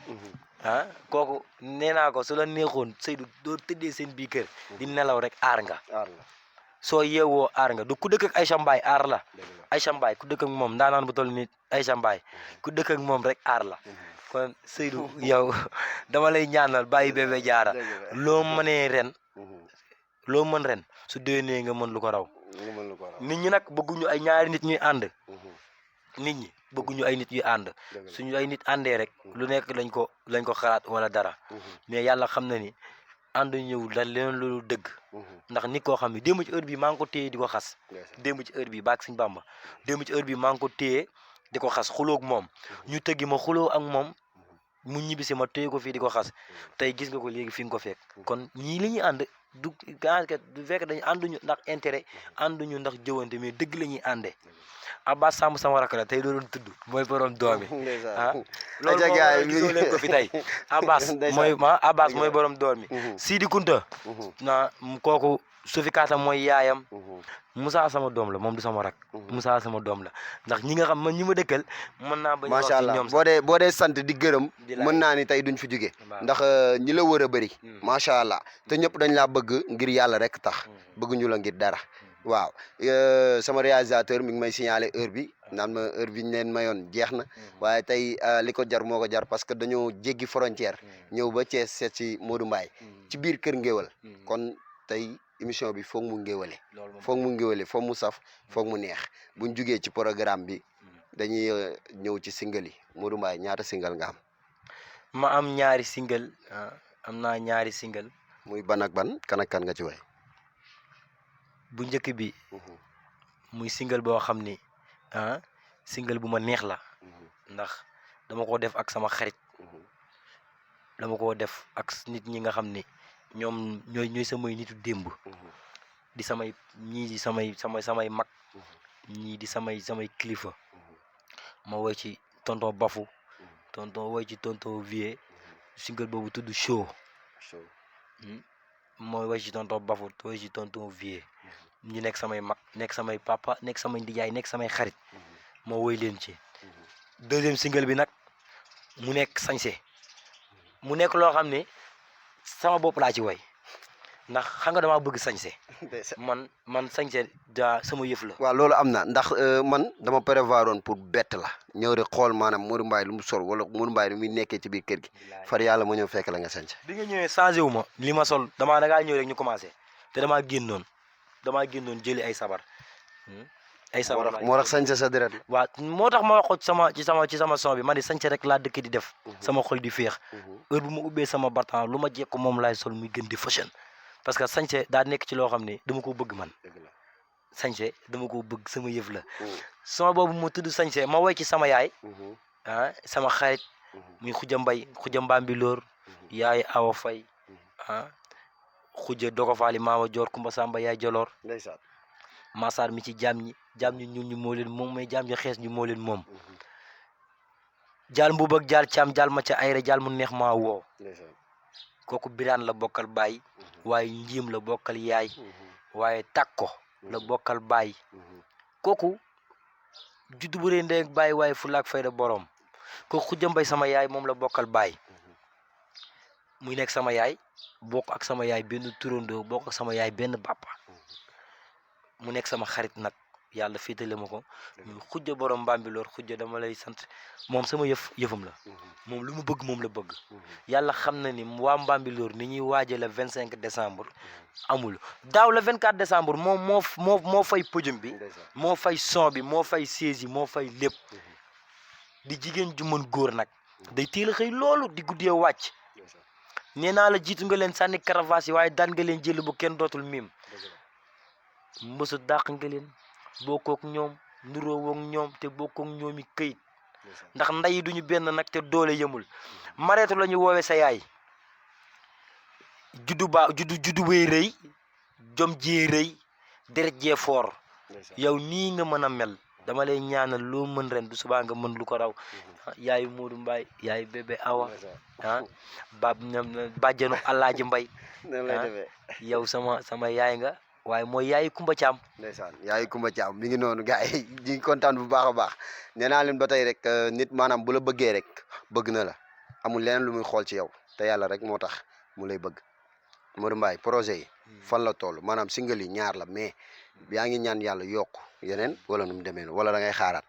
kooku nee naa ko su la neexoon Seydou doo tëddee seen bii kër di nelaw rek aar nga soo yeewoo aar nga du ku dëkk ak Aïcha Mbaye aar la Aïcha Mbaye ku dëkk ak moom ndaanaan bu toll nit Aïcha Mbaye ku dëkk ak moom rek aar la kon Seydou yow dama lay ñaanal bàyyi bébé jaara loo mënee ren loo mën ren su déwénee nga mën lu ko raw nit ñi nag bëgguñu ay ñaari nit ñuy ànd nit ñi bëgguñu ay nit ñuy ànd suñu ay nit àndee rek lu nekk lañ ko xalaat wala dara mais yàlla xam na ni ànd ñëwul daal leneen loolu dëgg ndax nit koo xam ne démb ci heure bi maa ngi ko téye di ko xas démb ci heure bi baak Sëñ Bàmba démb ci heure bi maa ngi ko téye di ko xas xuloo ak moom ñu tëggi ma xuloo ak moom mu ñibbisi ma téye ko fii di ko xas tey gis nga ko léegi fi nga ko fekk kon ñii li ñuy ànd du fekk dañu ànduñu ndax intérêt ànduñu ndax jëwante mais dëgg la ñuy àndee Abbas Samb sama rakk la tey doon tudd mooy borom doom yi loolu moom gisoo leen ko fi tey Abbas mooy borom doom yi Sidi Kunta kooku Sofi Kata mooy yaayam Moussa sama doom la moom du sama rak Moussa sama doom la ndax ñi nga xam man ñi ma dëkkal mën naa bañ macha allah boo dee sant di gërëm mën naa ni tey duñ fi jóge ndax ñi la wër a bëri macha allah te ñëpp dañ laa bëgg ngir yàlla rek tax bëgguñu la ngir dara waaw sama réalisateur mi ngi may signaler heure bi naan ma heure bi ñu leen mayoon jeex na waaye tey li ko jar moo ko jar parce que dañoo jéggi frontière ñëw ba Thiès seet si Modou Mbaye ci biir kër ngéwal kon tey émission bi foog mu ngéwale foog mu saf foog mu neex buñ jugee ci programme bi dañuy ñëw ci single yi Modou Mbaye ñaata single nga am ma am ñaari single am naa ñaari single muy ban ak ban kan ak kan nga ci way bu njëkk bi muy single boo xam ni single bu ma neex la ndax dama ko def ak sama xarit dama ko def ak nit ñi nga xam ni ñoom ñooy samay nitu démb di samay ñii di samay mag ñii di samay kilifa ma woy ci tonton Bafu woy ci tonton Vie single boobu tudd show mooy woy ci tonton Bafu woy ci tonton Vie ñu nekk samay mag nekk samay papa nekk samay ndijaay nekk samay xarit ma woy leen ci deuxième single bi nag mu nekk sañse mu nekk loo xam ne sama bopp laa ci woy ndax xam nga damaa bëgg sañse man sañse da sama yëf la waaw loolu am na ndax man dama prévoir woon pour bett la ñëw rek xool maanaam Modou Mbaye lu mu sol wala Modou Mbaye lu muy nekkee ci biir kër gi far yàlla ma ñëw fekk la nga sañse bi nga ñëwee changé wu ma li ma sol dangaa ñëw rek ñu commencé te damaa génnoon jëli ay sabar moo tax sañse sa deret la waaw moo tax ma wax ko ci sama son bi man di sañse rek laa dëkk di def sama xol di féex heure bu ma ubbee sama bartan lu ma jekk moom laay sol muy gën di fashion parce que sañse daa nekk ci loo xam ne dama ko bëgg man sañse dama ko bëgg sama yëf la sama boobu ma tudd sañse ma woy ci sama yaay sama xarit muy Xuja Mbay Xuja Mbambilor yaay Awa Fay Xuja Dogo Faali Maama Joor Kumba Samba yaay Joloor ndeysaan Masaar mi ci jaam ñi ñun ñu moo leen moom mais jaam ñi xees ñu moo leen moom jaal mbuub ak jaal caam jaal ma ca ayra jaal mu neex maa woo ndeysaan kooku biraan la bokkal baay waaye njiim la bokkal yaay waaye takko la bokkal baay kooku juddu bu rëy ndey ak baay waaye fulaak fayda borom kooku Xuja Mbay sama yaay moom la bokkal baay muy nekk sama yaay bokk ak sama yaay benn turandoo bokk ak sama yaay benn papa mu nekk sama xarit nag yàlla féetale ma ko muy Xuja borom Mbambilor Xuja dama lay sant moom sama yëfam la moom lu mu bëgg moom la bëgg yàlla xam na ni waa Mbambilor ni ñuy waaje le 25 décembre amul daaw le 24 décembre moom moo fay podium bi moo fay son bi moo fay siège yi moo fay lépp di jigéen ju mën góor nag day teel a xëy loolu di guddee wàcc nee naa la jiitu nga leen sànni caravas yi waaye daan nga leen jël bu kenn dootul miim mbësu dàq nga leen bokkook ñoom nduróowook ñoom te bokkook ñoomi këyit ndax nday duñu benn nag te doole yemul mareetu la ñu woowee sa yaay juddu bay rëy jom jee rëy deret jee foor yow nii nga mën a mel dama lay ñaanal loo mën ren du subaa nga mën lu ko raw yaayu Moodu Mbaay yaayu bébé Awa bàjjanu Alaaji Mbay yow sama yaay nga waaye mooy yaayu Kumba Caam ndeysaan yaayu Kumba Caam mi ngi noonu gars yi ñu ngi kontaan bu baax a baax nee naa leen ba tey rek nit maanaam bu la bëggee rek bëgg na la amul leneen lu muy xool ci yow te yàlla rek moo tax mu lay bëgg Modou Mbaye projet yi fan la toll maanaam single yi ñaar la mais yaa ngi ñaan yàlla yokk yeneen wala nu mu demee wala da ngay xaaraat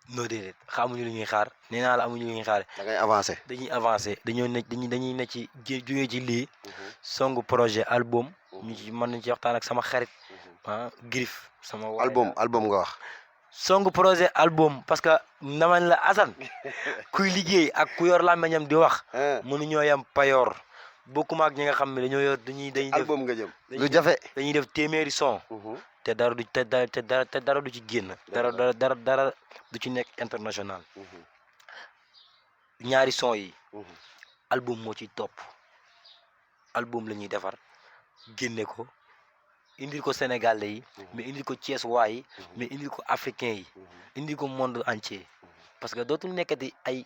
non déedéet xamuñu lu ñuy xaar nee naa la amuñu lu ñuy xaar da ngay avancé dañuy avancé dañuy ne ci jógee ci lii songu projet album ñu ci mën nañ ci waxtaan ak sama xarit Grif sama waay album nga wax songu projet album parce que naman la Assane kuy liggéey ak ku yor làmmiñam di wax mënuñoo yam payoor bokkuma ak ñi nga xam ne dañoo yor dañuy def album nga jëm lu jafe dañuy def téeméeri son te dara du ci génn dara du ci nekk international ñaari son yi album moo ciy topp album la ñuy defar génne ko indil ko Sénégalais yi mais indil ko Thiès waay yi mais indil ko africain yi indil ko monde entier parce que dootul nekkati ay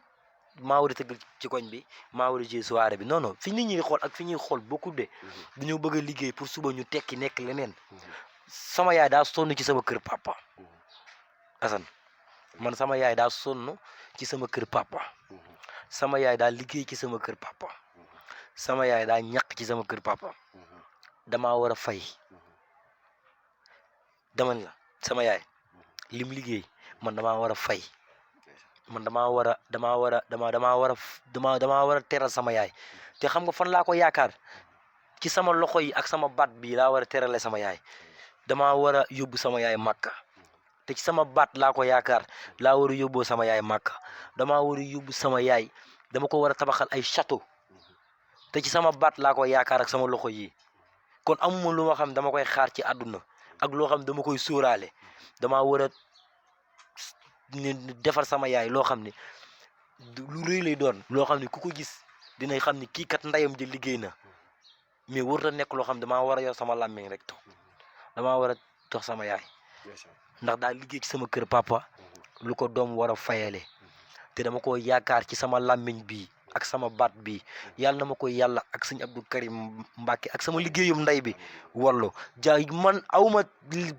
maa war a tëggal ci koñ bi maa war a jouer soirée bi non non fi nit ñi xool ak fi ñuy xool beaucoup de dañoo bëgg a liggéey pour suba ñu tekki nekk leneen sama yaay daa sonn ci sama kër papa Assane man sama yaay daa sonn ci sama kër papa sama yaay daa liggéey ci sama kër papa sama yaay daa ñaq ci sama kër papa damaa war a fay dama la sama yaay lim liggéey man damaa war a fay man damaa war a teral sama yaay te xam nga fan laa ko yaakaar ci sama loxo yi ak sama baat bii laa war a terale sama yaay damaa war a yóbbu sama yaay màkka te ci sama baat laa ko yaakaar laa war a yóbboo sama yaay màkka damaa war a yóbbu sama yaay dama ko war a tabaxal ay château te ci sama baat laa ko yaakaar ak sama loxo yi kon amuma lu ma xam dama koy xaar ci àdduna ak loo xam dama koy sóoraale damaa war a defar sama yaay loo xam ne lu rëy lay doon loo xam ne ku ko gis dinay xam ne kii kat ndeyam ji liggéey na mais warut a nekk loo xam damaa war a yor sama làmmiñ rek toog damaa war a dox sama yaay ndax daa liggéey ci sama kër papa lu ko doom war a fayale te dama ko yaakaar ci sama làmmiñ bii ak sama baat bii yàlla na ma ko yàlla ak sëñ Abdou Karim Mbacke ak sama liggéeyum ndey bi wallu jaay man awma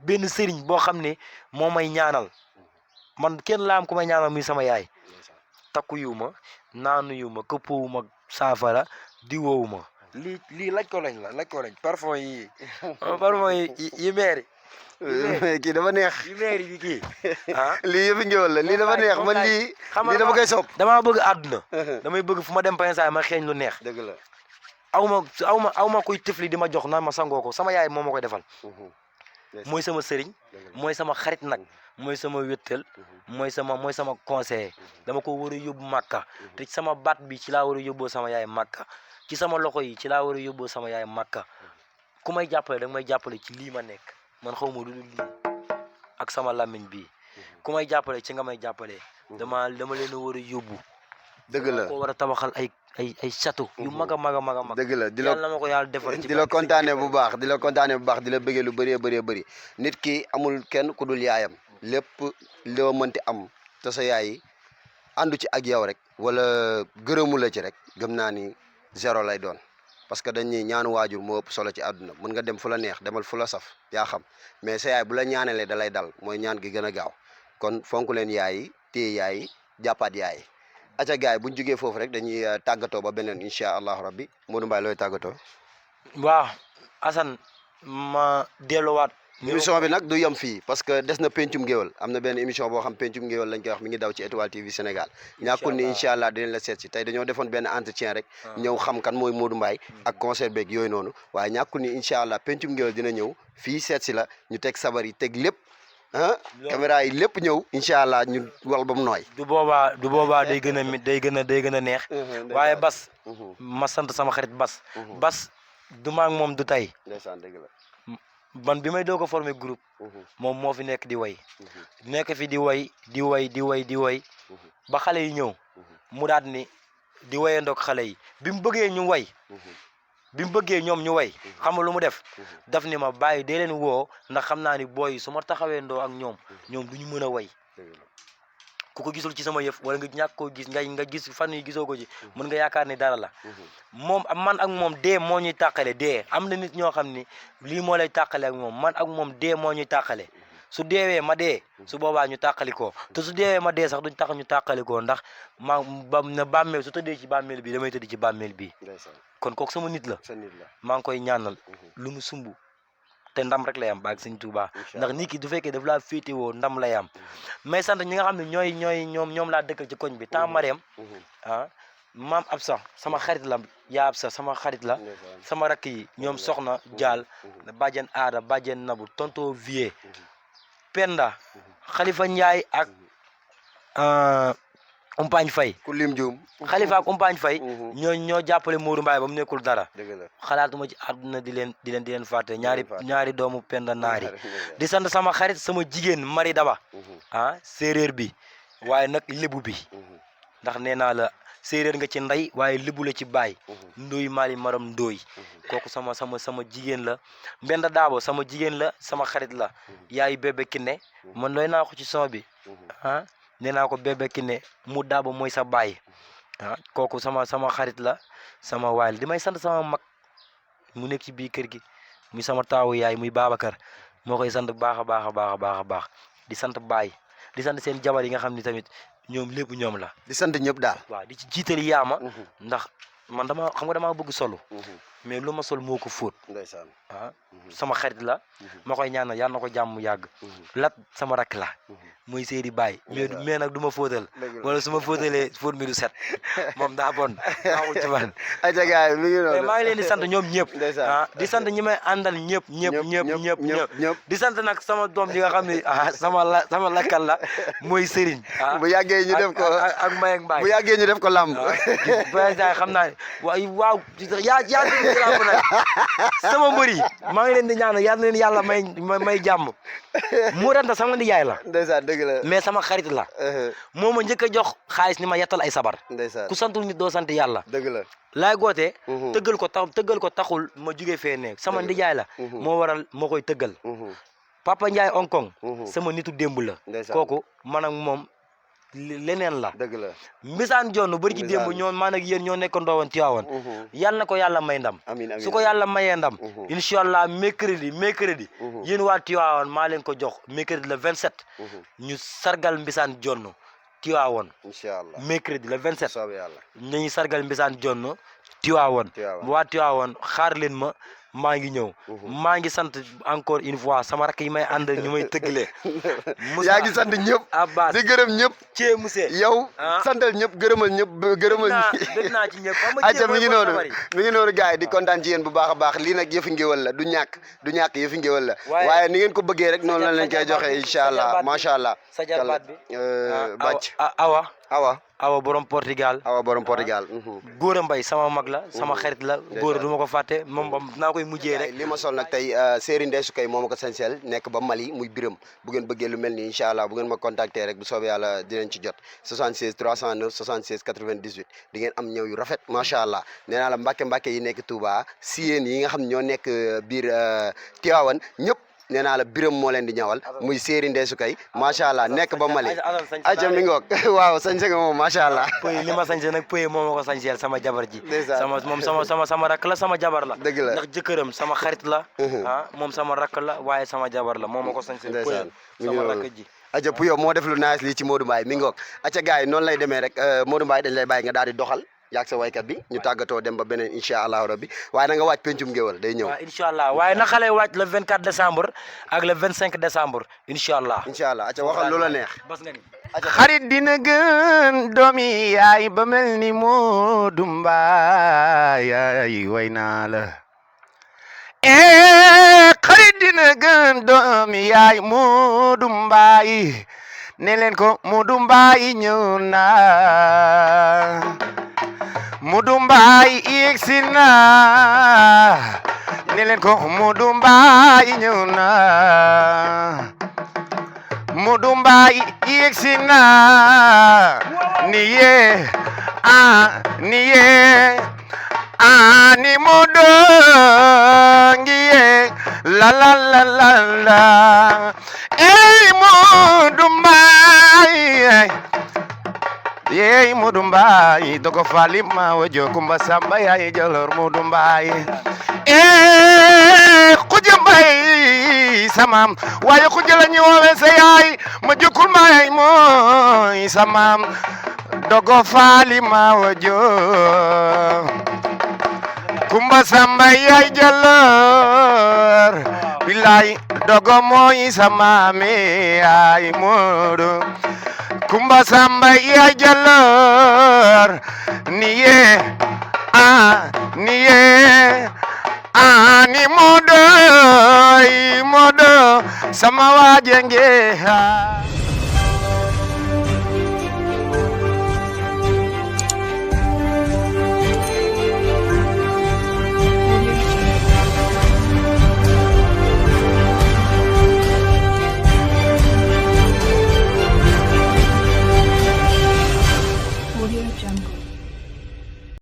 benn sëriñ boo xam ne moo may ñaanal man kenn laa am ku may ñaanal muy sama yaay takku yu ma naanu yu ma këppoowu ma saafara diwoowu ma lii laj ko lañ parfum yi yi meeri kii dafa neex yi meeri bi kii lii yëpp ngéwal la lii dafa neex man lii dama koy sopp damaa bëgg àdduna damay bëgg fu ma dem pensaay ma xeeñ lu neex dëgg la aw ma kuy tifli di ma jox naan ma sangoo ko sama yaay moo ma koy defal mooy sama sëriñ mooy sama xarit nag mooy sama wéttal mooy sama conseiller dama ko war a yóbbu màkka te ci sama baat bi ci laa war a yóbboo sama yaay màkka ci sama loxo yi ci laa war a yóbboo sama yaay màkka ku may jàppale danga may jàppale ci lii ma nekk man xaw ma lu dul lii ak sama làmmiñ bii ku may jàppale ci nga may jàppale dama leen a war a yóbbu. dëgg la ko war a tabaxal ay château yu mag a mag a mag a mag. dëgg la yàlla ma ko yàlla defal ci di la kontaanee bu baax di la kontaanee bu baax di la bëggee lu bëree bëree bëri nit ki amul kenn ku dul yaayam lépp loo mënti am te sa yaay àndu ci ak yow rek wala gërëmu la ci rek gëm naa ni zéro lay doon parce que dañuy ñaanu waajur moo ëpp solo ci àdduna mën nga dem fu la neex demal fu la saf yaa xam mais sa yaay bu la ñaanalee da lay dal mooy ñaan gi gën a gaaw kon fonk leen yaay yi téye yaay yi jàppaat yaay yi aca gaay buñ jógee foofu rek dañuy tàggatoo ba beneen incha allahu rabbi Modou Mbaye looy tàggatoo. waaw Assane ma delluwaat. émission bi nag du yem fii parce que des na pencum ngéwal am na benn émission boo xam pencum ngéwal lañ koy wax mi ngi daw ci Étoile TV Sénégal ñàkkul ni incha allah dinañ la seet si tey dañoo defoon benn entretien rek ñëw xam kan mooy Modou Mbaye ak concert beeg yooyu noonu waaye ñàkkul ni incha allah pencum ngéwal dina ñëw fii seet si la ñu teg sabar yi teg lépp caméra yi lépp ñëw incha allah ñu wal ba mu nooy. du boobaa day gën a day gën a neex. waaye Bas. ma sant sama xarit Bas. Bas du ma ak moom du tey. ndeysaan dëgg la. man bi may doog a formé groupe. moom moo fi nekk di way. nekk fi di way ba xale yi ñëw. mu daat ni di wayandoog xale yi bi mu bëggee ñu way. bi mu bëggee ñoom ñu way xam nga lu mu def daf ni ma bàyyi dee leen woo ndax xam naa ni booy su ma taxawee ndoo ak ñoom du ñu mën a way ku ko gisul ci sama yëf wala nga ñàkk koo gis nga gis fan yi gisoo ko ci mën nga yaakaar ni dara la moom man ak moom dee moo ñuy tàqale dee am na nit ñoo xam ni lii moo lay tàqale ak moom man ak moom dee moo ñuy tàqale su deewee ma dee su boobaa ñu tàqalikoo te su deewee ma dee sax duñ tax ñu tàqalikoo ndax na bàmmeel su tëddee ci bàmmeel bi damay tëdd ci bàmmeel bi kon kooku sama nit la maa ngi koy ñaanal lu mu sumb te ndam rek lay am baag Sëñ Tuubaa ndax nit ki du fekkee daf laa féetewoo ndam lay am mais sant ñi nga xam ne ñoom laa dëkkal ci koñ bi temps Mariam maam Absa sama xarit la yaa Absa sama xarit la sama rakk yi ñoom soxna Jaal bàjjen Aada bàjjen Nabu tonto Vie Penda Khalifa Ndiaye ak Umpaañ Fay ku lim juum Khalifa ak Umpaañ Fay ñoo jàppale Modou Mbaye ba mu nekkul dara xalaatuma ci àdduna di leen fàtte ñaari doomu Penda naari di sant sama xarit sama jigéen Mari Daba séeréer bi waaye nag lébu bi ndax nee naa la séeréer nga ci ndey waaye lébu la ci baay ndooy maali maram ndooy kooku sama jigéen la Mbenda Daabo sama jigéen la sama xarit la yaayu bébé Kiné man looy naa ko ci son bi nee naa ko bébé Kiné mu Daabo mooy sa baay kooku sama xarit la sama waay la di may sant sama mag mu nekk ci biir kër gi muy sama taawu yaay muy Babacar moo koy sant baax a baax di sant baay di sant seen jabar yi nga xam ni tamit ñoom lépp ñoom la. di sant ñëpp daal. waaw di ci jiital yaama. ndax man dama bëgg solo. mais lu ma sol moo ko fóot. ndeysaan sama xarit la. ma koy ñaanal yal na ko jàmm yàgg. lat sama rakk la. mooy Seydi Baye. mais nag du ma fóotal. wala su ma fóotalee fóot mi du set moom daa bon baaxul ci man. ayca gars yi mi ngi noonu. maa ngi leen di sant ñoom ñëpp. di sant ñi may àndal ñëpp. di sant nag sama doom ji nga xam ne sama lakkal la mooy Serigne. bu yàggee ñu def ko ak Mbaye ak Mbaye bu yàggee ñu def ko lamb. xam naa ne waaw yaa nag sama mbër yi maa ngi leen di ñaanal yal na leen yàlla may jàmm mu ranta sama nijaay la. ndeysaan dëgg la mais sama xarit la. moo ma njëkk a jox xaalis ni ma yettal ay sabar. ndeysaan ku santul nit doo sant yàlla. dëgg la laay gootee. tëggal ko taxul ma jugee fee nekk sama nijaay la. moo waral moo koy tëggal. Papa Ndiaye Hong Kong. sama nitu démb la. kooku man ak moom leneen la. dëgg la Mbisaan Jonn bari ci démb man ak yéen ñoo nekk ndoowoon Tiwaawan. yal na ko yàlla may ndam. amiin su ko yàlla mayee ndam. incha allah mercredi. yéen waa Tiwaawan maa leen ko jox mercredi le 27. ñu sargal Mbisaan Jonn Tiwaawan. incha allah mercredi le 27. soobee yàlla ñu sargal Mbisaan Jonn Tiwaawan. waa Tiwaawan xaar leen ma. maa ngi ñëw maa ngi sant encore une fois sama rakk yi may ànd ñu may tëggalee. yaa ngi sant ñëpp. Abbas di gërëm ñëpp. Thie Mousse yow santal ñëpp gërëmal ñëpp gërëmal. dégg naa ci ñëpp. ayca mi ngi noonu gars yi di kontaan ci yéen bu baax a baax lii nag yëfi ngéwal la du ñàkk yëfi ngéwal la. waaye ni ngeen ko bëggee rek noonu la leen koy joxe incha allah macha allah. sa jarbaat bi bàcc awa awa borom Portugal. awa borom Portugal. Góora Mbay sama mag la sama xarit la góor du ma ko fàtte moom naa koy mujjee rek. li ma sol nag tey Serigne Ndeye Soukeye moo ma ko sañseel nekk ba Mali muy biram bu ngeen bëggee lu mel ni incha allah bu ngeen ma contacter rek bu soobee yàlla dinañ ci jot 76 309 76 98 di ngeen am ñëw yu rafet macha allah nee naa la mbàkke yi nekk Touba si yéen yi nga xam ñoo nekk biir Tivaouane ñëpp. nee naa la biram moo leen di ñawal muy Serigne Ndeye Soukeye macha allah nekk ba Mali aja mi ngoog waaw sañse nga moom macha allah pëy li ma sañse nag pëy moo ma ko sañseel sama jabar ji sama rakk la sama jabar la dëgg la ndax jëkkëram sama xarit la moom sama rakk la waaye sama jabar la moo ma ko sañseel pëy sama rakk ji aja Puyo moo def lu nice lii ci Modou Mbaye mi ngoog aca gars yi noonu lay demee rek Modou Mbaye dañ lay bàyyi nga daal di doxal yaag sa waykat bi ñu tàggatoo dem ba beneen incha allah rabbi waaye na nga waaj pencum ngéwal day ñëw waaw incha allah waaye na xale waaj le 24 décembre ak le 25 décembre incha allah aca waxal lu la neex bas nga ni xarit dina gën doomi yaay ba mel ni Modou Mbaye way naa la xarit dina gën doomi yaay Modou Mbaye ne leen ko Modou Mbaye ñëw na Modou Mbaye yegsi na ne leen ko Modou Mbaye ñëw na Modou Mbaye yegsi na ni ye ni Modou ngi ye la Modou Mbaye yey Modou Mbaye dogo fali ma wajo kumba samba yaay jalor Modou Mbaye xuja Mbaye samam waaye xuja la ñu woowe sa yaay ma jukul may mooy samam dogo fali ma wajo kumba samba yaay jalor billahi dogo mooy samame ay Modou kumba samba yaay jalor niye ni Modou sama waajenge